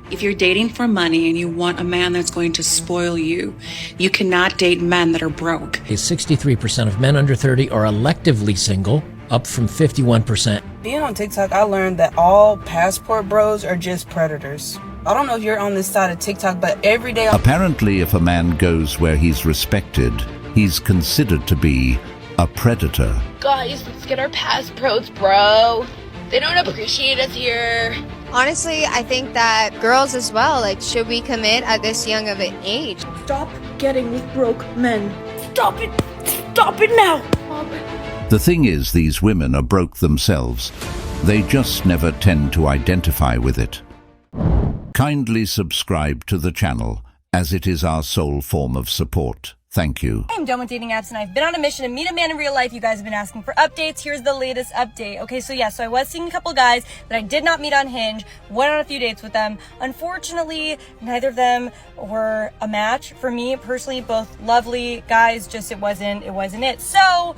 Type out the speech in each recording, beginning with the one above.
If you're dating for money and you want a man that's going to spoil you, you cannot date men that are broke. 63% of men under 30 are electively single, up from 51%. Being on TikTok, I learned that all passport bros are just predators. I don't know if you're on this side of TikTok, but every day... Apparently, if a man goes where he's respected, he's considered to be a predator. Guys, let's get our passports, bro. They don't appreciate us here. Honestly, I think that girls as well, like, should we commit at this young of an age? Stop getting with broke men. Stop it! Stop it now! The thing is, these women are broke themselves. They just never tend to identify with it. Kindly subscribe to the channel, as it is our sole form of support. Thank you. I'm done with dating apps and I've been on a mission to meet a man in real life. You guys have been asking for updates. Here's the latest update. Okay, so yeah, so I was seeing a couple guys that I did not meet on Hinge, went on a few dates with them. Unfortunately, neither of them were a match for me personally. Both lovely guys, just it wasn't it. So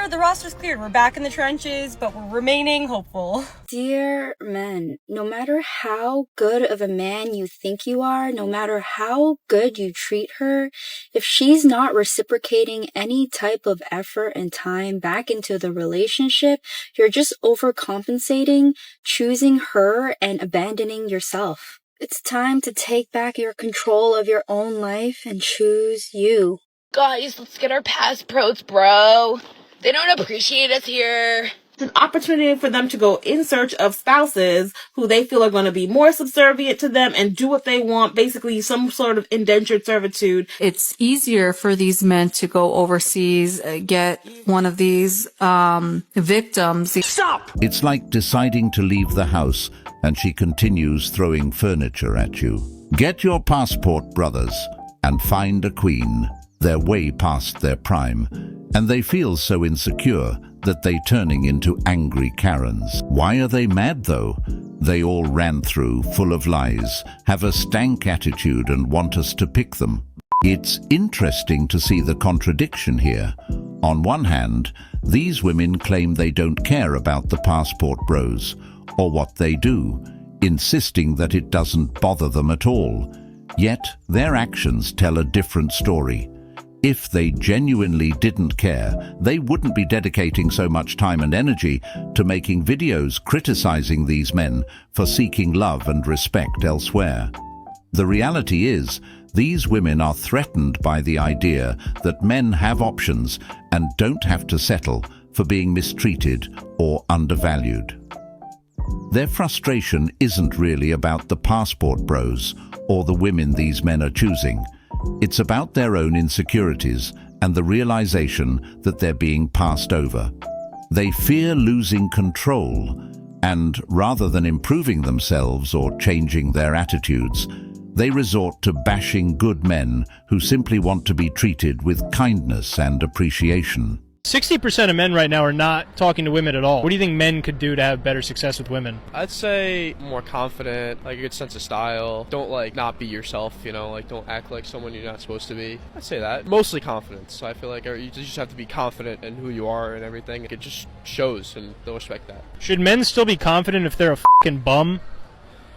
the roster's cleared. We're back in the trenches, but we're remaining hopeful. Dear men, no matter how good of a man you think you are, no matter how good you treat her, if she's not reciprocating any type of effort and time back into the relationship, you're just overcompensating, choosing her and abandoning yourself. It's time to take back your control of your own life and choose you. Guys, let's get our passports, bro. They don't appreciate us here. It's an opportunity for them to go in search of spouses who they feel are going to be more subservient to them and do what they want, basically some sort of indentured servitude. It's easier for these men to go overseas, get one of these victims. Stop! It's like deciding to leave the house and she continues throwing furniture at you. Get your passport, brothers, and find a queen. They're way past their prime, and they feel so insecure that they're turning into angry Karens. Why are they mad though? They all ran through, full of lies, have a stank attitude and want us to pick them. It's interesting to see the contradiction here. On one hand, these women claim they don't care about the passport bros, or what they do, insisting that it doesn't bother them at all. Yet, their actions tell a different story. If they genuinely didn't care, they wouldn't be dedicating so much time and energy to making videos criticizing these men for seeking love and respect elsewhere. The reality is, these women are threatened by the idea that men have options and don't have to settle for being mistreated or undervalued. Their frustration isn't really about the passport bros or the women these men are choosing. It's about their own insecurities and the realization that they're being passed over. They fear losing control, and rather than improving themselves or changing their attitudes, they resort to bashing good men who simply want to be treated with kindness and appreciation. 60% of men right now are not talking to women at all. What do you think men could do to have better success with women? I'd say more confident, like a good sense of style. Don't not be yourself, don't act like someone you're not supposed to be. I'd say that. Mostly confidence. I feel like you just have to be confident in who you are and everything. It just shows and they'll respect that. Should men still be confident if they're a fucking bum?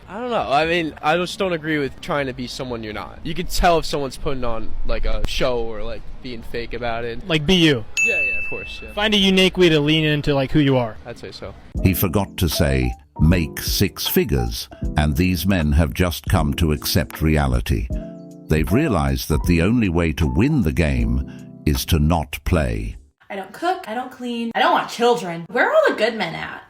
I don't know. I mean, I just don't agree with trying to be someone you're not. You can tell if someone's putting on a show or being fake about it. Be you. Yeah, of course. Yeah. Find a unique way to lean into who you are. I'd say so. He forgot to say, make 6 figures, and these men have just come to accept reality. They've realized that the only way to win the game is to not play. I don't cook, I don't clean, I don't want children. Where are all the good men at?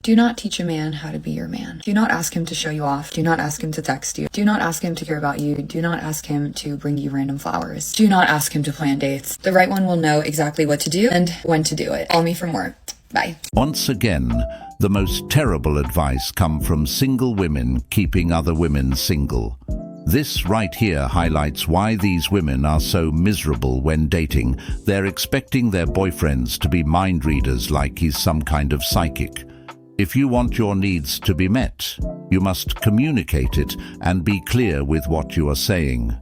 Do not teach a man how to be your man. Do not ask him to show you off. Do not ask him to text you. Do not ask him to care about you. Do not ask him to bring you random flowers. Do not ask him to plan dates. The right one will know exactly what to do and when to do it. Call me for more. Bye. Once again, the most terrible advice comes from single women keeping other women single. This right here highlights why these women are so miserable when dating. They're expecting their boyfriends to be mind readers like he's some kind of psychic. If you want your needs to be met, you must communicate it and be clear with what you are saying.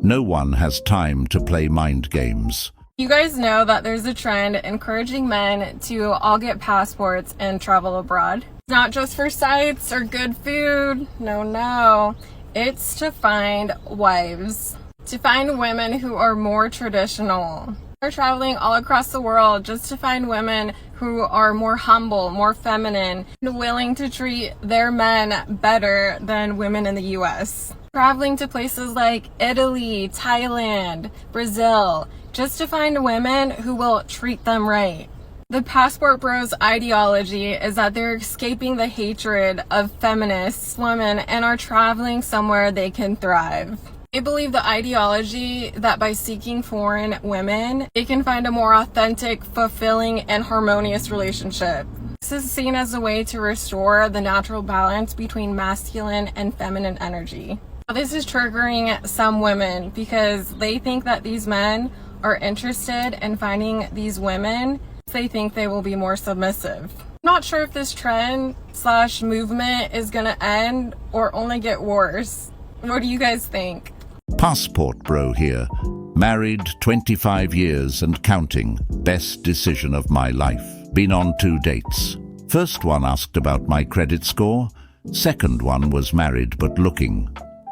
No one has time to play mind games. You guys know that there's a trend encouraging men to all get passports and travel abroad. It's not just for sights or good food. No. It's to find wives. To find women who are more traditional. They're traveling all across the world just to find women who are more humble, more feminine, and willing to treat their men better than women in the US. Traveling to places like Italy, Thailand, Brazil, just to find women who will treat them right. The passport bros ideology is that they're escaping the hatred of feminist women and are traveling somewhere they can thrive. They believe the ideology that by seeking foreign women, they can find a more authentic, fulfilling, and harmonious relationship. This is seen as a way to restore the natural balance between masculine and feminine energy. This is triggering some women because they think that these men are interested in finding these women. They think they will be more submissive. I'm not sure if this trend/movement is gonna end or only get worse. What do you guys think? Passport bro here. Married 25 years and counting. Best decision of my life. Been on 2 dates. First one asked about my credit score. Second one was married but looking.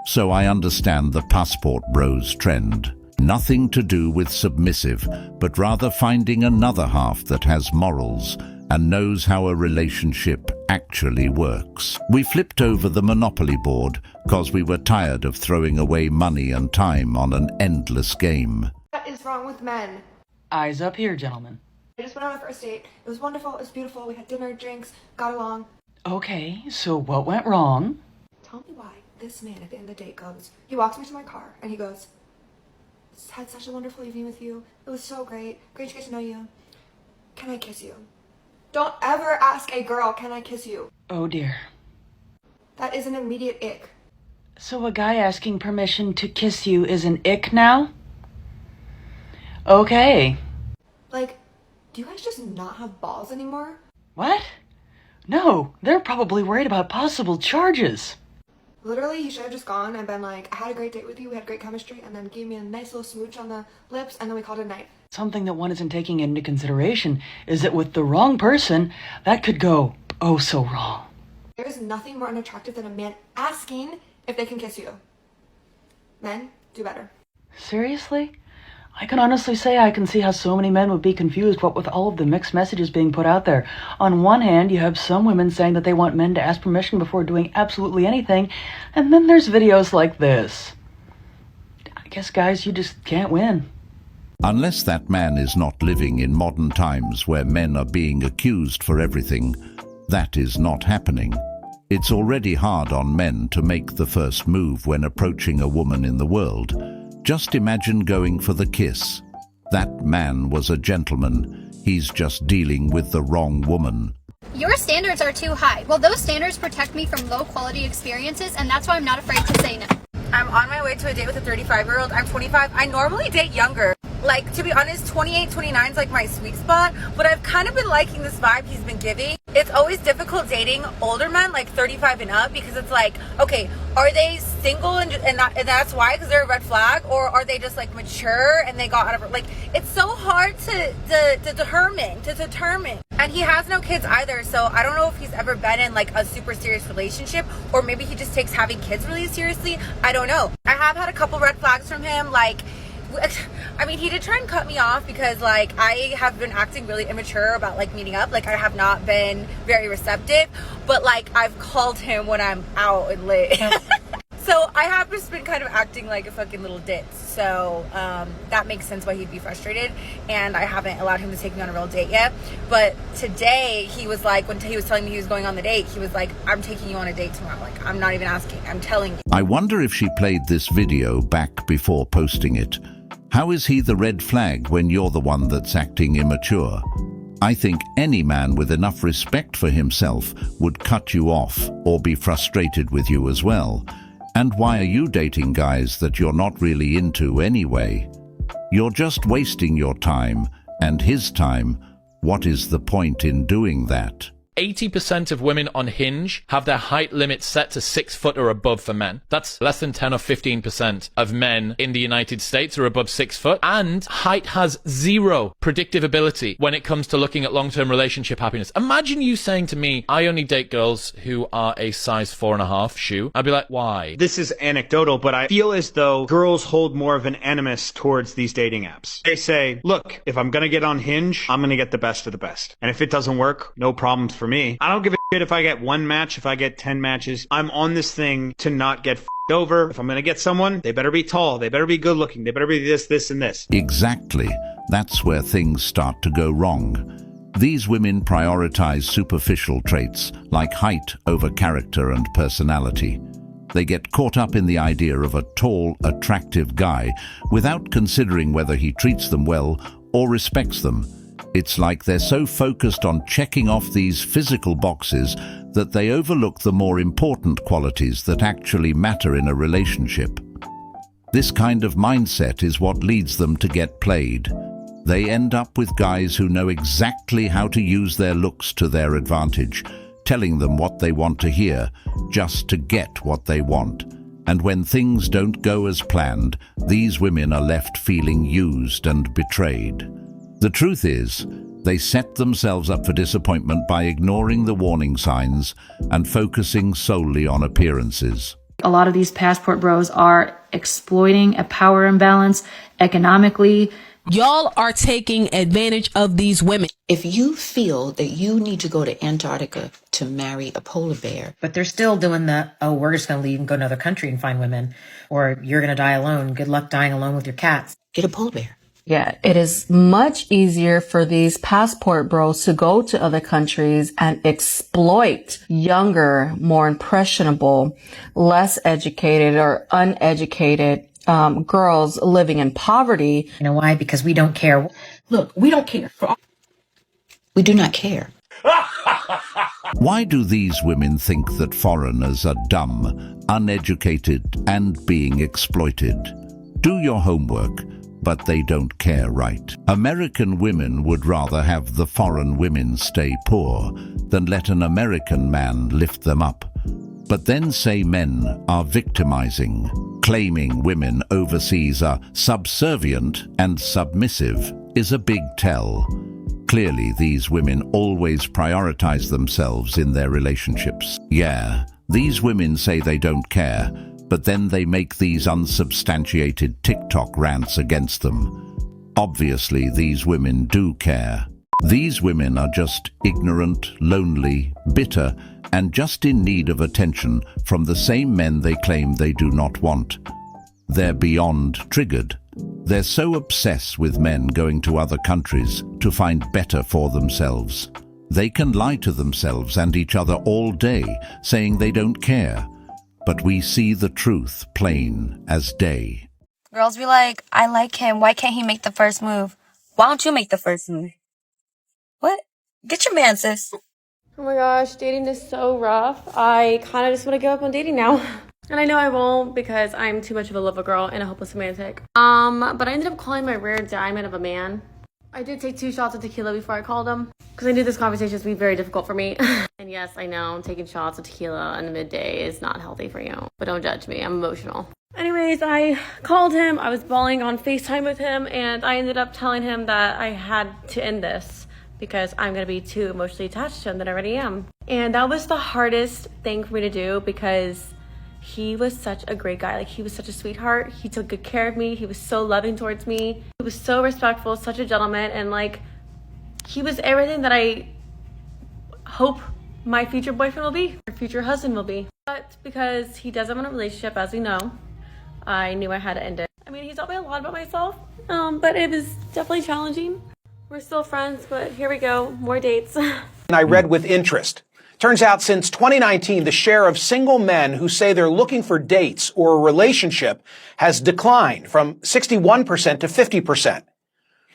So I understand the passport bros trend. Nothing to do with submissive, but rather finding another half that has morals and knows how a relationship actually works. We flipped over the Monopoly board cause we were tired of throwing away money and time on an endless game. What is wrong with men? Eyes up here, gentlemen. I just went on a first date. It was wonderful, it was beautiful, we had dinner, drinks, got along. Okay, so what went wrong? Tell me why this man at the end of the date goes, he walks me to my car and he goes, had such a wonderful evening with you. It was so great. Great to get to know you. Can I kiss you? Don't ever ask a girl, can I kiss you? Oh dear. That is an immediate ick. So a guy asking permission to kiss you is an ick now? Okay. Like, do you guys just not have balls anymore? What? No, they're probably worried about possible charges. Literally, he should have just gone and been like, I had a great date with you, we had great chemistry, and then gave me a nice little smooch on the lips, and then we called it a night. Something that one isn't taking into consideration is that with the wrong person, that could go oh so wrong. There is nothing more unattractive than a man asking if they can kiss you. Men, do better. Seriously? I can honestly say I can see how so many men would be confused what with all of the mixed messages being put out there. On one hand, you have some women saying that they want men to ask permission before doing absolutely anything, and then there's videos like this. I guess, guys, you just can't win. Unless that man is not living in modern times where men are being accused for everything, that is not happening. It's already hard on men to make the first move when approaching a woman in the world. Just imagine going for the kiss. That man was a gentleman. He's just dealing with the wrong woman. Your standards are too high. Well, those standards protect me from low quality experiences, and that's why I'm not afraid to say no. I'm on my way to a date with a 35-year-old. I'm 25. I normally date younger. Like, to be honest, 28, 29 is like my sweet spot, but I've kind of been liking this vibe he's been giving. It's always difficult dating older men, like 35 and up, because it's like, okay, are they single and that's why, because they're a red flag, or are they just like mature and they got out of it? Like, it's so hard to determine. And he has no kids either, so I don't know if he's ever been in like a super serious relationship, or maybe he just takes having kids really seriously. I don't know. I have had a couple red flags from him, like, I mean, he did try and cut me off because, like, I have been acting really immature about, like, meeting up. Like, I have not been very receptive, but, like, I've called him when I'm out and lit. So I have just been kind of acting like a fucking little ditz. So that makes sense why he'd be frustrated, and I haven't allowed him to take me on a real date yet. But today, he was like, when he was telling me he was going on the date, he was like, I'm taking you on a date tomorrow. Like, I'm not even asking, I'm telling you. I wonder if she played this video back before posting it. How is he the red flag when you're the one that's acting immature? I think any man with enough respect for himself would cut you off or be frustrated with you as well. And why are you dating guys that you're not really into anyway? You're just wasting your time and his time. What is the point in doing that? 80% of women on Hinge have their height limit set to 6 foot or above for men. That's less than 10 or 15% of men in the United States are above 6 foot. And height has zero predictive ability when it comes to looking at long-term relationship happiness. Imagine you saying to me, I only date girls who are a size 4.5 shoe. I'd be like, why? This is anecdotal, but I feel as though girls hold more of an animus towards these dating apps. They say, look, if I'm gonna get on Hinge, I'm gonna get the best of the best. And if it doesn't work, no problems for me. I don't give a shit if I get 1 match, if I get 10 matches. I'm on this thing to not get over. If I'm gonna get someone, they better be tall, they better be good looking, they better be this, this, and this. Exactly. That's where things start to go wrong. These women prioritize superficial traits like height over character and personality. They get caught up in the idea of a tall, attractive guy without considering whether he treats them well or respects them. It's like they're so focused on checking off these physical boxes that they overlook the more important qualities that actually matter in a relationship. This kind of mindset is what leads them to get played. They end up with guys who know exactly how to use their looks to their advantage, telling them what they want to hear, just to get what they want. And when things don't go as planned, these women are left feeling used and betrayed. The truth is, they set themselves up for disappointment by ignoring the warning signs and focusing solely on appearances. A lot of these passport bros are exploiting a power imbalance economically. Y'all are taking advantage of these women. If you feel that you need to go to Antarctica to marry a polar bear, but they're still doing the, oh, we're just going to leave and go to another country and find women, or you're going to die alone. Good luck dying alone with your cats. Get a polar bear. Yeah, it is much easier for these passport bros to go to other countries and exploit younger, more impressionable, less educated or uneducated girls living in poverty. You know why? Because we don't care. Look, we don't care. We do not care. Why do these women think that foreigners are dumb, uneducated, and being exploited? Do your homework, but they don't care, right? American women would rather have the foreign women stay poor than let an American man lift them up. But then say men are victimizing, claiming women overseas are subservient and submissive is a big tell. Clearly, these women always prioritize themselves in their relationships. Yeah, these women say they don't care, but then they make these unsubstantiated TikTok rants against them. Obviously, these women do care. These women are just ignorant, lonely, bitter, and just in need of attention from the same men they claim they do not want. They're beyond triggered. They're so obsessed with men going to other countries to find better for themselves. They can lie to themselves and each other all day, saying they don't care. But we see the truth plain as day. Girls be like, I like him. Why can't he make the first move? Why don't you make the first move? What? Get your man, sis. Oh my gosh, dating is so rough. I kind of just want to give up on dating now. And I know I won't because I'm too much of a lover girl and a hopeless romantic. But I ended up calling my rare diamond of a man. I did take 2 shots of tequila before I called him because I knew this conversation was going to be very difficult for me. And yes, I know taking shots of tequila in the midday is not healthy for you, but don't judge me. I'm emotional. Anyways, I called him. I was bawling on FaceTime with him, and I ended up telling him that I had to end this because I'm going to be too emotionally attached to him than I already am. And that was the hardest thing for me to do because he was such a great guy. Like, he was such a sweetheart. He took good care of me. He was so loving towards me. He was so respectful, such a gentleman. And like, he was everything that I hope my future boyfriend will be, or future husband will be. But because he doesn't want a relationship, as we know, I knew I had to end it. I mean, he taught me a lot about myself, but it was definitely challenging. We're still friends, but here we go, more dates. And I read with interest. Turns out since 2019, the share of single men who say they're looking for dates or a relationship has declined from 61% to 50%.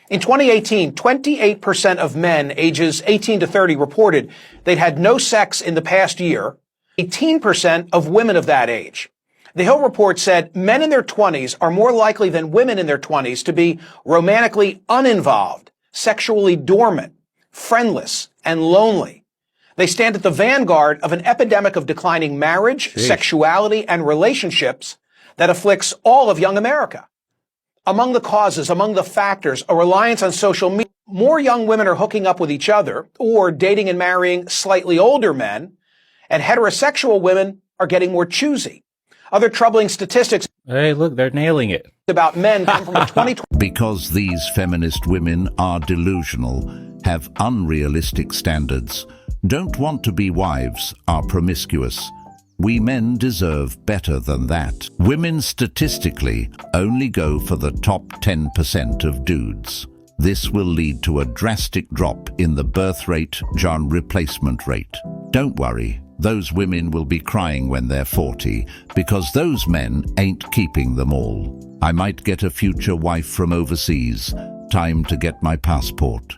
In 2018, 28% of men ages 18 to 30 reported they'd had no sex in the past year, 18% of women of that age. The Hill report said men in their 20s are more likely than women in their 20s to be romantically uninvolved, sexually dormant, friendless, and lonely. They stand at the vanguard of an epidemic of declining marriage, sexuality, and relationships that afflicts all of young America. Among the causes, among the factors, a reliance on social media. More young women are hooking up with each other or dating and marrying slightly older men, and heterosexual women are getting more choosy. Other troubling statistics. Hey, look, they're nailing it. About men come from a 2020. Because these feminist women are delusional, have unrealistic standards, don't want to be wives, are promiscuous. We men deserve better than that. Women statistically only go for the top 10% of dudes. This will lead to a drastic drop in the birth rate, child replacement rate. Don't worry, those women will be crying when they're 40 because those men ain't keeping them all. I might get a future wife from overseas. Time to get my passport.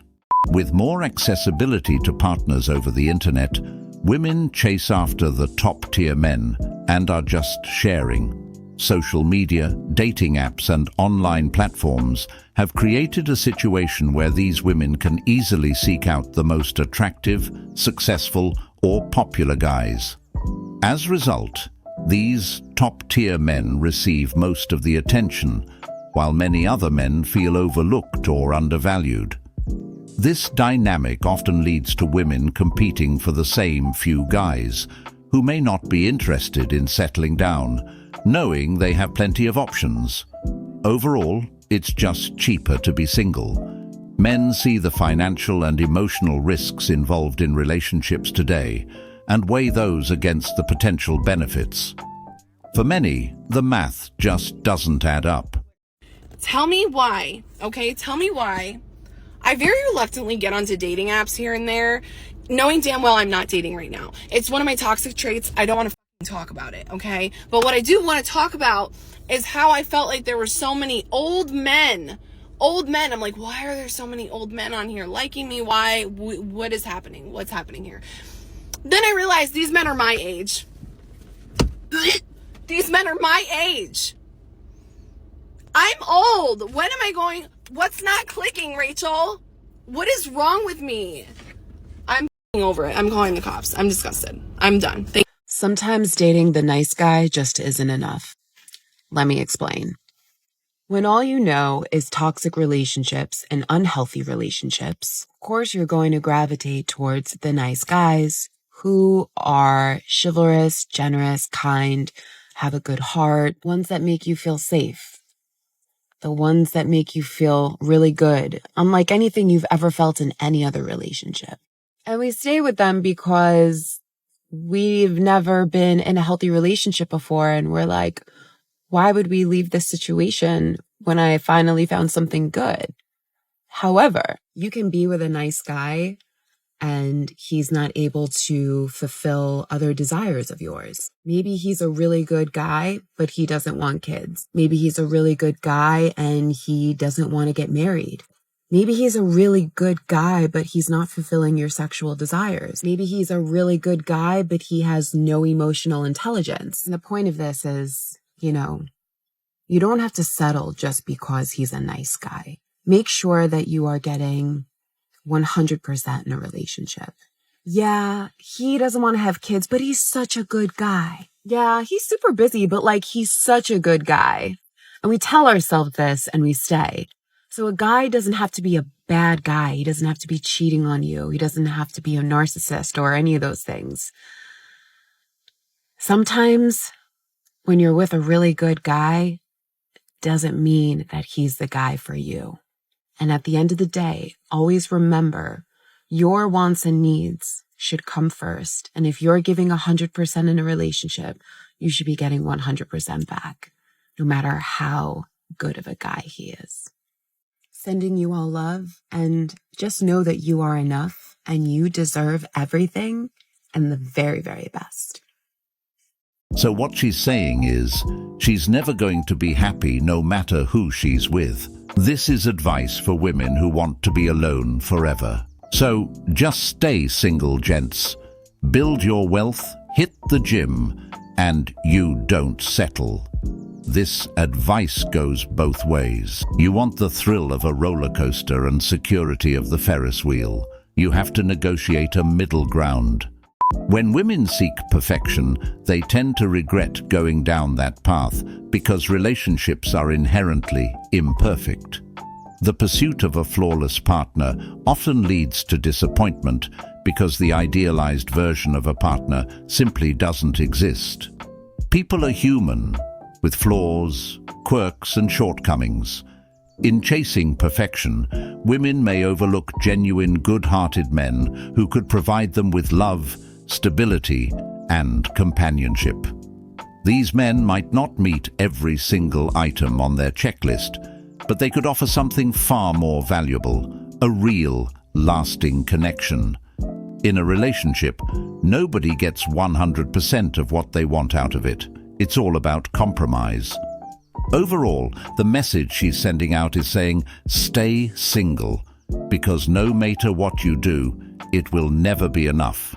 With more accessibility to partners over the internet, women chase after the top-tier men and are just sharing. Social media, dating apps, and online platforms have created a situation where these women can easily seek out the most attractive, successful, or popular guys. As a result, these top-tier men receive most of the attention, while many other men feel overlooked or undervalued. This dynamic often leads to women competing for the same few guys, who may not be interested in settling down, knowing they have plenty of options. Overall, it's just cheaper to be single. Men see the financial and emotional risks involved in relationships today and weigh those against the potential benefits. For many, the math just doesn't add up. Tell me why, okay? Tell me why. I very reluctantly get onto dating apps here and there, knowing damn well I'm not dating right now. It's one of my toxic traits. I don't want to talk about it, okay? But what I do want to talk about is how I felt like there were so many old men. I'm like, why are there so many old men on here liking me? Why? What is happening? What's happening here? Then I realized these men are my age. These men are my age. I'm old. When am I going? What's not clicking, Rachel? What is wrong with me? I'm over it. I'm calling the cops. I'm disgusted. I'm done. Sometimes dating the nice guy just isn't enough. Let me explain. When all you know is toxic relationships and unhealthy relationships, of course you're going to gravitate towards the nice guys who are chivalrous, generous, kind, have a good heart, ones that make you feel safe. The ones that make you feel really good, unlike anything you've ever felt in any other relationship. And we stay with them because we've never been in a healthy relationship before, and we're like, why would we leave this situation when I finally found something good? However, you can be with a nice guy and he's not able to fulfill other desires of yours. Maybe he's a really good guy, but he doesn't want kids. Maybe he's a really good guy and he doesn't want to get married. Maybe he's a really good guy, but he's not fulfilling your sexual desires. Maybe he's a really good guy, but he has no emotional intelligence. And the point of this is, you don't have to settle just because he's a nice guy. Make sure that you are getting 100% in a relationship. Yeah, he doesn't want to have kids, but he's such a good guy. Yeah, he's super busy, but he's such a good guy. And we tell ourselves this and we stay. So a guy doesn't have to be a bad guy. He doesn't have to be cheating on you. He doesn't have to be a narcissist or any of those things. Sometimes when you're with a really good guy, doesn't mean that he's the guy for you. And at the end of the day, always remember your wants and needs should come first. And if you're giving 100% in a relationship, you should be getting 100% back, no matter how good of a guy he is. Sending you all love, and just know that you are enough and you deserve everything and the very, very best. So what she's saying is, she's never going to be happy no matter who she's with. This is advice for women who want to be alone forever. So just stay single, gents. Build your wealth, hit the gym, and you don't settle. This advice goes both ways. You want the thrill of a roller coaster and security of the Ferris wheel. You have to negotiate a middle ground. When women seek perfection, they tend to regret going down that path because relationships are inherently imperfect. The pursuit of a flawless partner often leads to disappointment because the idealized version of a partner simply doesn't exist. People are human, with flaws, quirks, and shortcomings. In chasing perfection, women may overlook genuine, good-hearted men who could provide them with love, stability, and companionship. These men might not meet every single item on their checklist, but they could offer something far more valuable, a real, lasting connection. In a relationship, nobody gets 100% of what they want out of it. It's all about compromise. Overall, the message she's sending out is saying, stay single, because no matter what you do, it will never be enough.